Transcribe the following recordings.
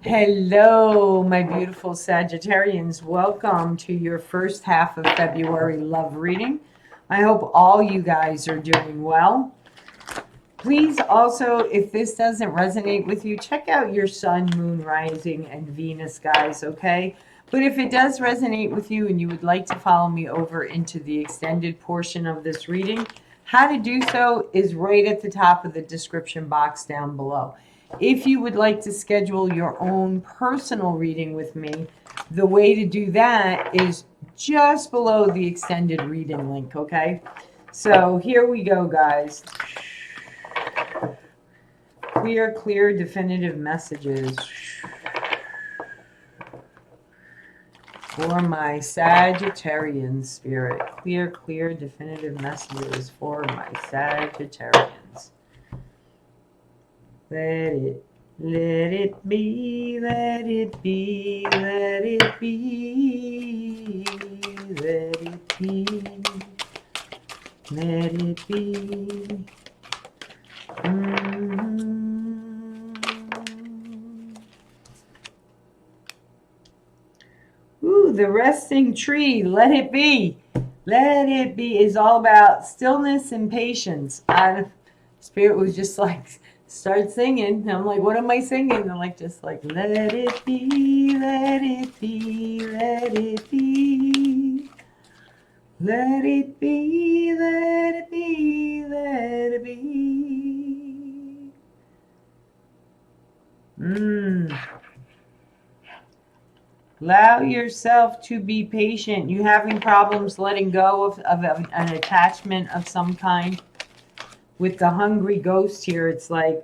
Hello, my beautiful Sagittarians. Welcome to your first half of February love reading. I hope all you guys are doing well. Please also, if this doesn't resonate with you, check out your sun, moon, rising, and Venus, guys, okay? But if it does resonate with you and you would like to follow me over into the extended portion of this reading, how to do so is right at the top of the description box down below. If you would like to schedule your own personal reading with me, the way to do that is just below the extended reading link, okay? So here we go, guys. Clear, definitive messages for my Sagittarian spirit. Clear, definitive messages for my Sagittarians. Let it be, let it be, let it be, let it be, let it be. Ooh, the resting tree, let it be. Let it be is all about stillness and patience. Spirit was just like, start singing. And I'm like, what am I singing? I'm like, just like, let it be, let it be, let it be. Let it be, let it be, let it be. Allow yourself to be patient. You having problems letting go of an attachment of some kind? With the hungry ghost here, it's like,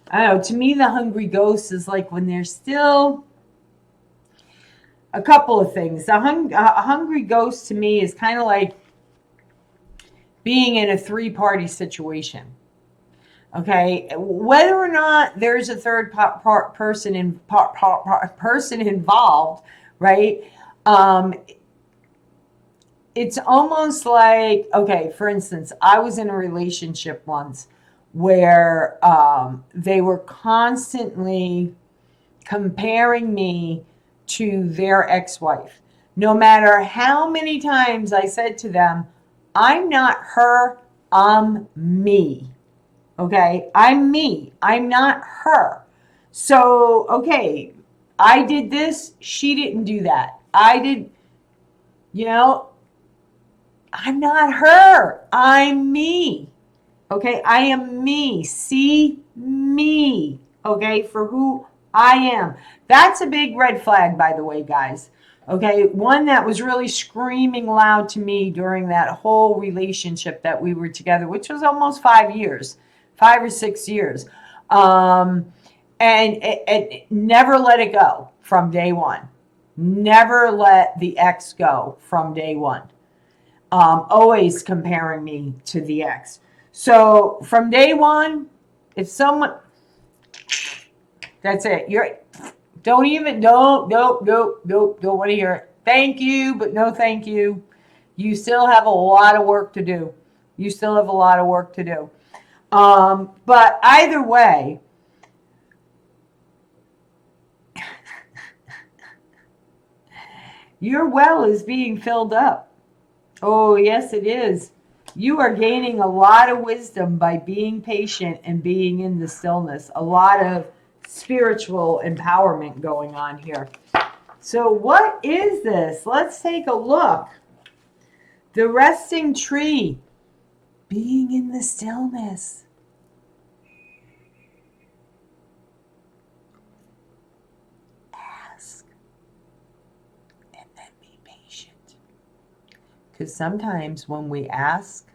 I don't know, to me the hungry ghost is like when there's still a couple of things. A hungry ghost to me is kind of like being in a three-party situation. Okay, whether or not there's a third person involved, right? It's almost like, okay, for instance, I was in a relationship once where they were constantly comparing me to their ex-wife. No matter how many times I said to them, I'm not her, I'm me. Okay, I'm me. I'm not her. So, okay, I did this. She didn't do that. I did, I'm not her. I'm me. Okay, I am me. See me. Okay, for who I am. That's a big red flag, by the way, guys. Okay, one that was really screaming loud to me during that whole relationship that we were together, which was almost 5 years. 5 or 6 years. And it never let it go from day one. Never let the ex go from day one. Always comparing me to the ex. So from day one, if someone, that's it. Don't want to hear it. Thank you, but no thank you. You still have a lot of work to do. But either way, your well is being filled up. Oh, yes, it is. You are gaining a lot of wisdom by being patient and being in the stillness. A lot of spiritual empowerment going on here. So what is this? Let's take a look. The resting tree. Being in the stillness. Ask. And then be patient. Because sometimes when we ask,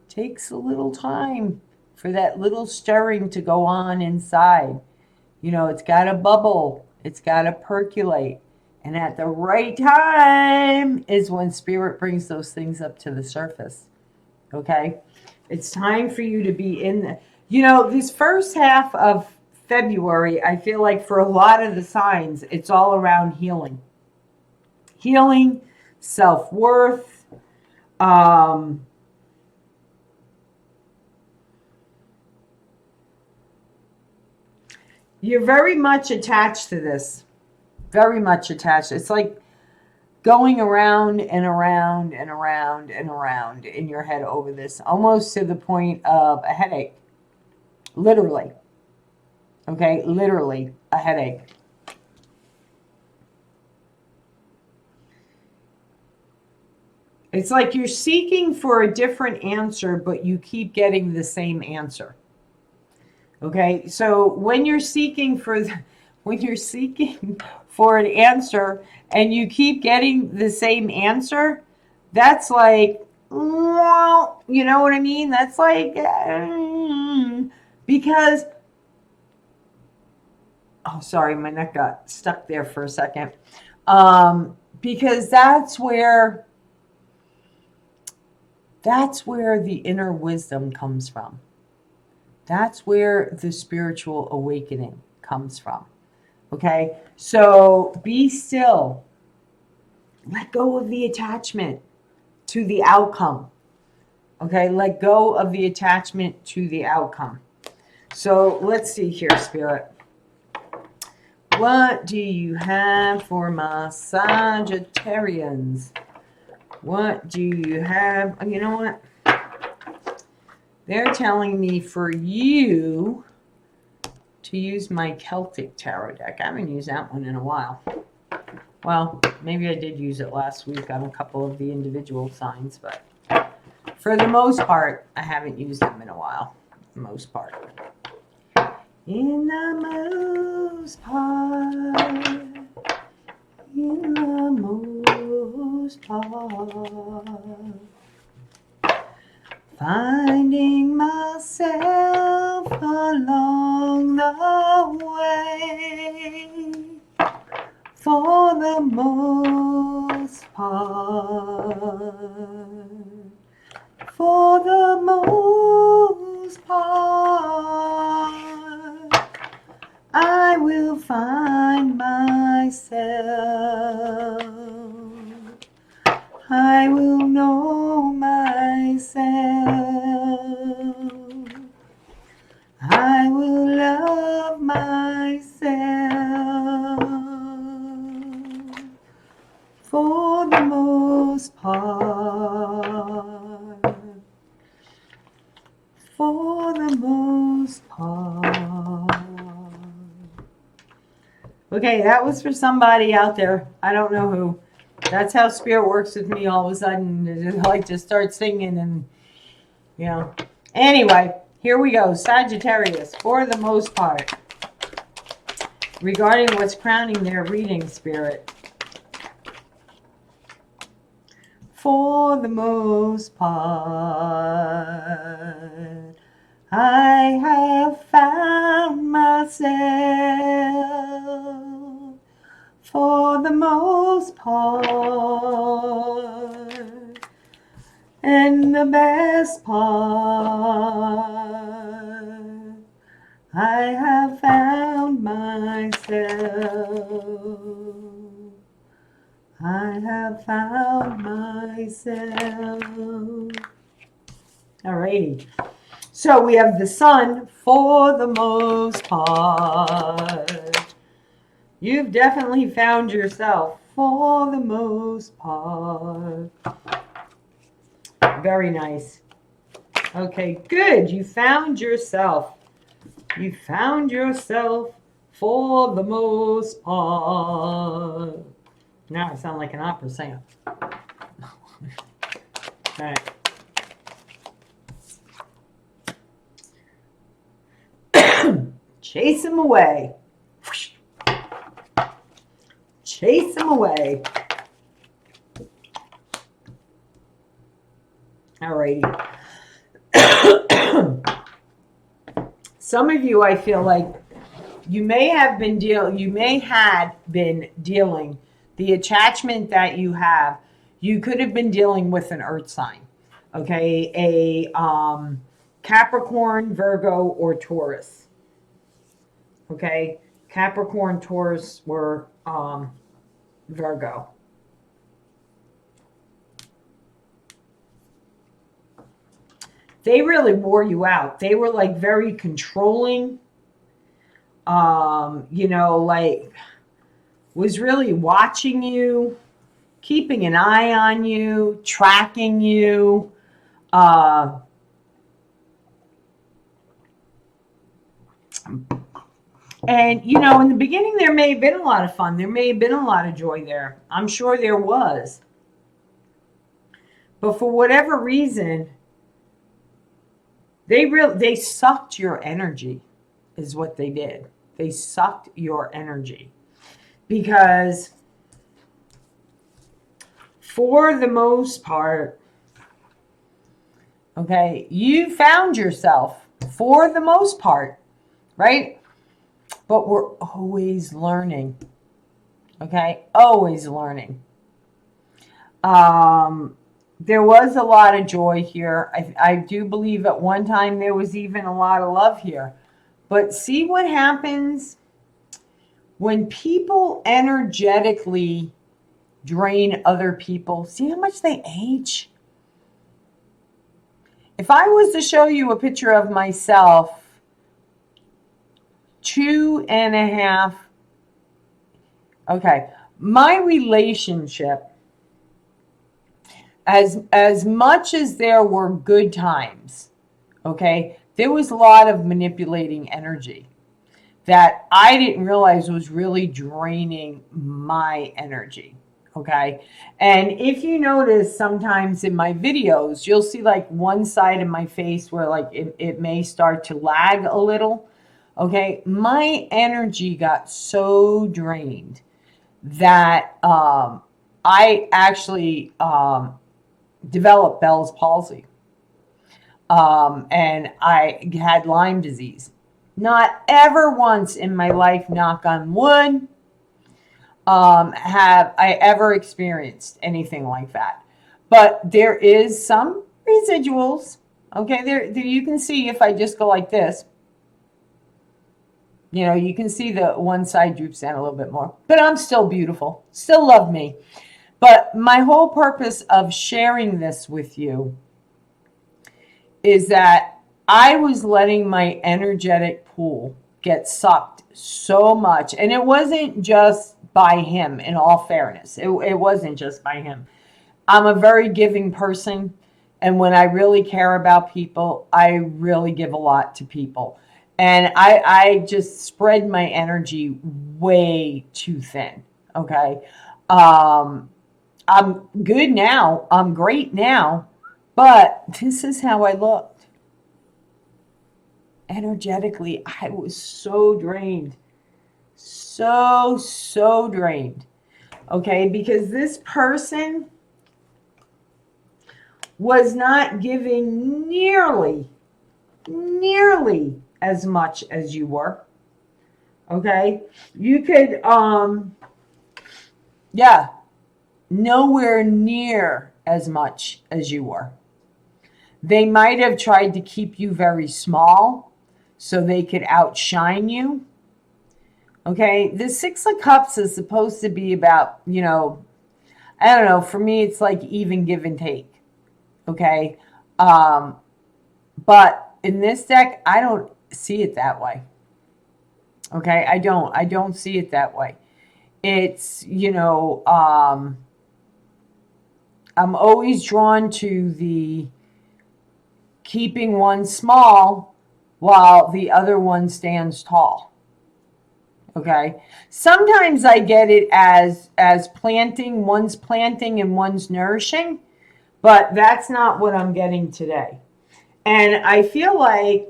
it takes a little time for that little stirring to go on inside. It's got to bubble. It's got to percolate. And at the right time is when Spirit brings those things up to the surface. Okay? It's time for you to be in the... this first half of February, I feel like for a lot of the signs, it's all around healing. Healing, self-worth, You're very much attached to this. Very much attached. It's like going around and around and around and around in your head over this, almost to the point of a headache. Literally. Okay, literally a headache. It's like you're seeking for a different answer, but you keep getting the same answer. Okay, so when you're seeking for an answer and you keep getting the same answer, that's like, well, you know what I mean? That's like, because, oh, sorry, my neck got stuck there for a second. Because that's where the inner wisdom comes from. That's where the spiritual awakening comes from. Okay, so be still. Let go of the attachment to the outcome. Okay, let go of the attachment to the outcome. So let's see here, Spirit. What do you have for my Sagittarians? What do you have? Oh, you know what? They're telling me for you to use my Celtic Tarot deck. I haven't used that one in a while. Well, maybe I did use it last week on a couple of the individual signs, but for the most part, I haven't used them in a while. For the most part. In the most part. In the most part. Finding myself along the way, for the most part, for the most part, I will find myself. I will know myself. I will love myself. For the most part. For the most part. Okay, that was for somebody out there. I don't know who. That's how Spirit works with me all of a sudden. I just like to start singing and, you know. Anyway, here we go. Sagittarius, for the most part. Regarding what's crowning their reading, Spirit. For the most part, I have found myself. For the most part, and the best part, I have found myself. I have found myself. Alrighty. So we have the Sun, for the most part. You've definitely found yourself, for the most part. Very nice. Okay, good. You found yourself. You found yourself, for the most part. Now I sound like an opera singer. All right. Chase him away. Chase him away. Alrighty. Some of you, I feel like you may have been dealing the attachment that you have. You could have been dealing with an earth sign, okay, a Capricorn, Virgo, or Taurus. Okay, Capricorn, Taurus, or Virgo. They really wore you out. They were like very controlling. like was really watching you, keeping an eye on you, tracking you. And, in the beginning, there may have been a lot of fun. There may have been a lot of joy there. I'm sure there was. But for whatever reason, they sucked your energy, is what they did. They sucked your energy. Because for the most part, okay, you found yourself for the most part, right? But we're always learning. Okay? Always learning. There was a lot of joy here. I do believe at one time there was even a lot of love here. But see what happens when people energetically drain other people. See how much they age? If I was to show you a picture of myself 2.5, okay, my relationship, as much as there were good times, okay, there was a lot of manipulating energy that I didn't realize was really draining my energy. Okay. And if you notice sometimes in my videos, you'll see like one side of my face where like it may start to lag a little. Okay. My energy got so drained that I actually developed Bell's palsy. And I had Lyme disease. Not ever once in my life, knock on wood, have I ever experienced anything like that. But there is some residuals. Okay, there you can see if I just go like this. You can see the one side droops down a little bit more. But I'm still beautiful. Still love me. But my whole purpose of sharing this with you is that I was letting my energetic pool get sucked so much. And it wasn't just by him, in all fairness. It wasn't just by him. I'm a very giving person. And when I really care about people, I really give a lot to people. And I just spread my energy way too thin. Okay. I'm good now. I'm great now. But this is how I looked. Energetically, I was so drained. So drained. Okay, because this person was not giving nearly as much as you were. Okay, you could, nowhere near as much as you were. They might have tried to keep you very small so they could outshine you. Okay, the Six of Cups is supposed to be about, I don't know, for me it's like even give and take. Okay, but in this deck, I don't see it that way. Okay, I don't see it that way. It's, I'm always drawn to the keeping one small while the other one stands tall. Okay. Sometimes I get it as planting, one's planting and one's nourishing, but that's not what I'm getting today. And I feel like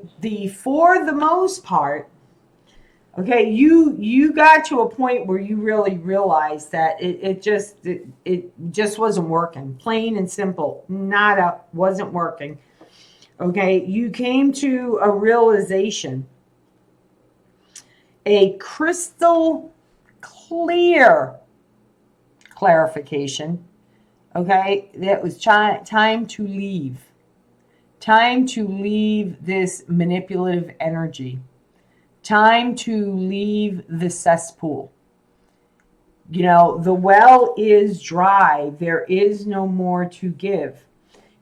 for the most part, okay, you got to a point where you really realized that it just wasn't working. Plain and simple. Wasn't working. Okay, you came to a realization, a crystal clear clarification, okay, that was time to leave. Time to leave this manipulative energy. Time to leave the cesspool. The well is dry. There is no more to give.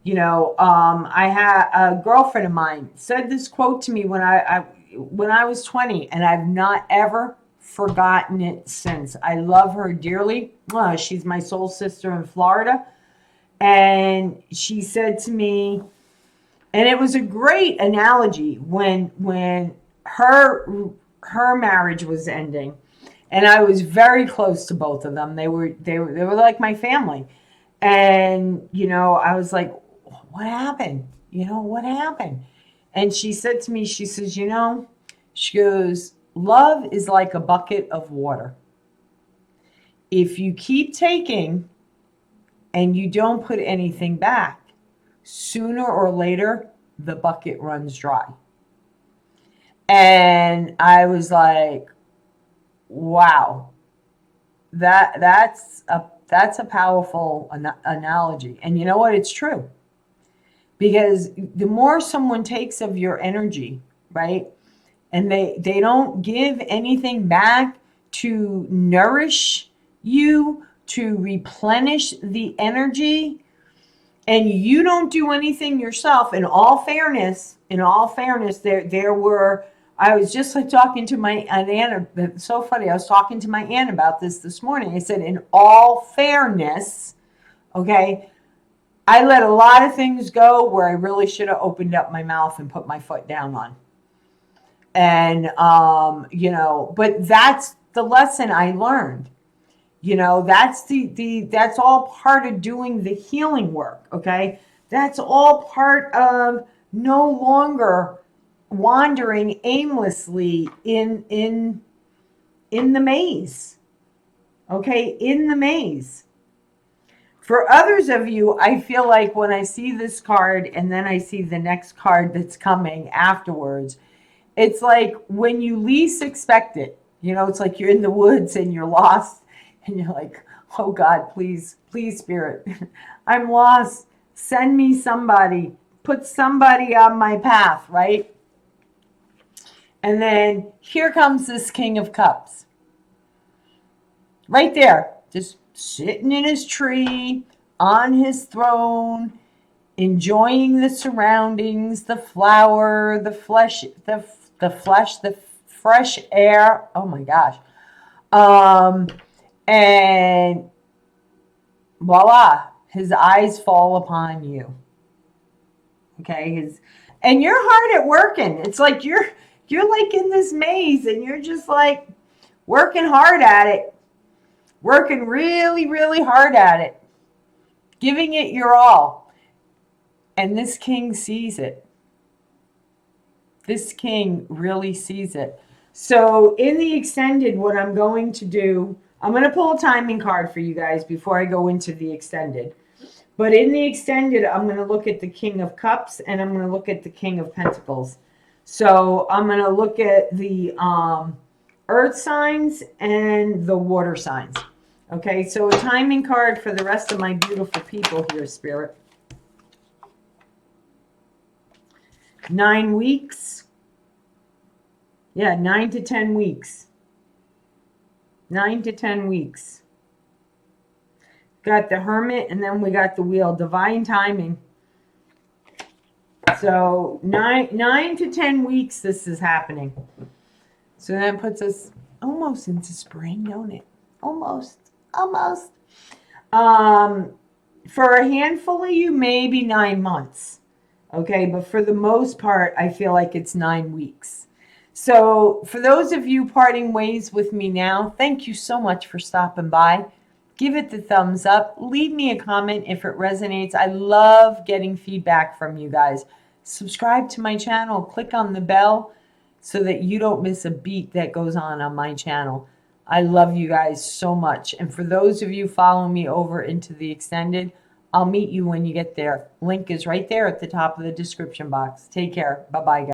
I had a girlfriend of mine said this quote to me when when I was 20, and I've not ever forgotten it since. I love her dearly. She's my soul sister in Florida. And she said to me, and it was a great analogy when her marriage was ending, and I was very close to both of them. They were like my family. And, I was like, what happened? What happened? And she said to me, she says, she goes, love is like a bucket of water. If you keep taking and you don't put anything back, sooner or later, the bucket runs dry. And I was like, wow, that's a powerful analogy. And you know what? It's true. Because the more someone takes of your energy, right, and they don't give anything back to nourish you, to replenish the energy, and you don't do anything yourself, in all fairness, there were, I was just like talking to my aunt. It's so funny. I was talking to my aunt about this morning. I said, in all fairness, okay, I let a lot of things go where I really should have opened up my mouth and put my foot down on. And, but that's the lesson I learned. That's all part of doing the healing work. Okay. That's all part of no longer wandering aimlessly in the maze. Okay. In the maze. For others of you, I feel like when I see this card and then I see the next card that's coming afterwards, it's like when you least expect it. It's like you're in the woods and you're lost and you're like, oh God, please, Spirit, I'm lost. Send me somebody. Put somebody on my path, right? And then here comes this King of Cups. Right there, just sitting in his tree, on his throne, enjoying the surroundings, the flower, the flesh, the fresh air. Oh my gosh. And voila, his eyes fall upon you. Okay, and you're hard at working. It's like you're like in this maze and you're just like working hard at it. Working really, really hard at it. Giving it your all. And this king sees it. This king really sees it. So in the extended, what I'm going to do, I'm going to pull a timing card for you guys before I go into the extended. But in the extended, I'm going to look at the King of Cups and I'm going to look at the King of Pentacles. So I'm going to look at the earth signs and the water signs. Okay, so a timing card for the rest of my beautiful people here, Spirit. 9 weeks. Yeah, 9 to 10 weeks. 9 to 10 weeks. Got the Hermit, and then we got the Wheel. Divine timing. So 9 to 10 weeks this is happening. So that puts us almost into spring, don't it? Almost. For a handful of you, maybe 9 months. Okay, but for the most part, I feel like it's 9 weeks. So for those of you parting ways with me now, thank you so much for stopping by. Give it the thumbs up. Leave me a comment if it resonates. I love getting feedback from you guys. Subscribe to my channel. Click on the bell so that you don't miss a beat that goes on my channel. I love you guys so much. And for those of you following me over into the extended, I'll meet you when you get there. Link is right there at the top of the description box. Take care. Bye-bye, guys.